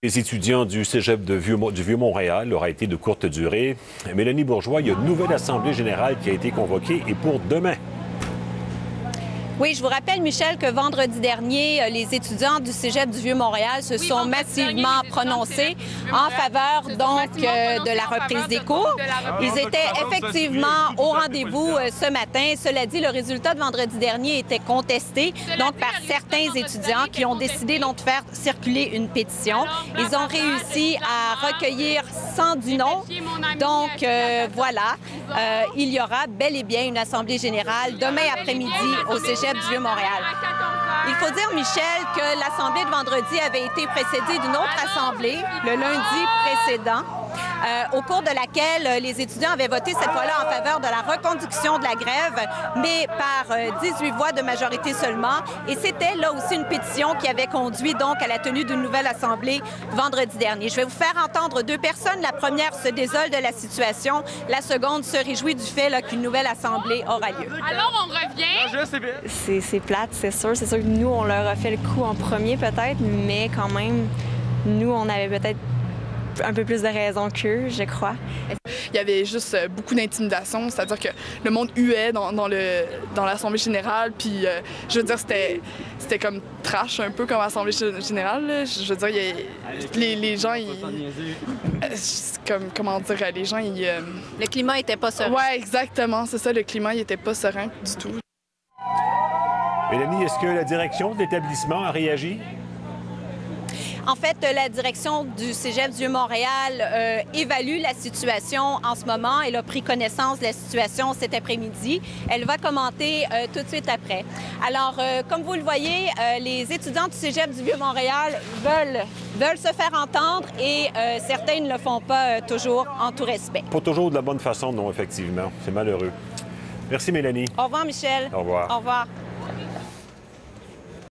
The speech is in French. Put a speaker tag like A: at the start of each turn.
A: Les étudiants du cégep du Vieux-Montréal aura été de courte durée. Mélanie Bourgeois, il y a une nouvelle assemblée générale qui a été convoquée et pour demain.
B: Oui, je vous rappelle, Michel, que vendredi dernier, les étudiants du cégep du Vieux-Montréal se sont massivement prononcés en faveur donc de la reprise des cours. Ils étaient effectivement au rendez-vous ce matin. Cela dit, le résultat de vendredi dernier était contesté donc par certains étudiants qui ont décidé donc de faire circuler une pétition. Ils ont réussi à recueillir 110 noms. Donc voilà, il y aura bel et bien une assemblée générale demain après-midi au cégep du Vieux-Montréal. Il faut dire, Michel, que l'assemblée de vendredi avait été précédée d'une autre assemblée le lundi précédent, au cours de laquelle les étudiants avaient voté cette fois-là en faveur de la reconduction de la grève, mais par 18 voix de majorité seulement. Et c'était là aussi une pétition qui avait conduit donc à la tenue d'une nouvelle assemblée vendredi dernier. Je vais vous faire entendre deux personnes. La première se désole de la situation. La seconde se réjouit du fait qu'une nouvelle assemblée aura lieu.
C: Alors, on revient.
D: C'est plate, c'est sûr. C'est sûr que nous, on leur a fait le coup en premier peut-être, mais quand même, nous, on avait peut-être un peu plus de raison qu'eux, je crois.
E: Il y avait juste beaucoup d'intimidation, c'est-à-dire que le monde huait dans l'Assemblée générale, puis je veux dire, c'était comme trash un peu comme Assemblée générale, là. Je veux dire, les gens, comment dire, les gens,
B: Le climat n'était pas serein.
E: Ouais, exactement, c'est ça, le climat, il n'était pas serein du tout.
A: Mélanie, est-ce que la direction de l'établissement a réagi?
B: En fait, la direction du cégep du Vieux-Montréal évalue la situation en ce moment. Elle a pris connaissance de la situation cet après-midi. Elle va commenter tout de suite après. Alors, comme vous le voyez, les étudiants du cégep du Vieux-Montréal veulent se faire entendre et certains ne le font pas toujours en tout respect.
A: Pas toujours de la bonne façon, non, effectivement. C'est malheureux. Merci, Mélanie.
B: Au revoir, Michel.
A: Au revoir.
B: Au revoir.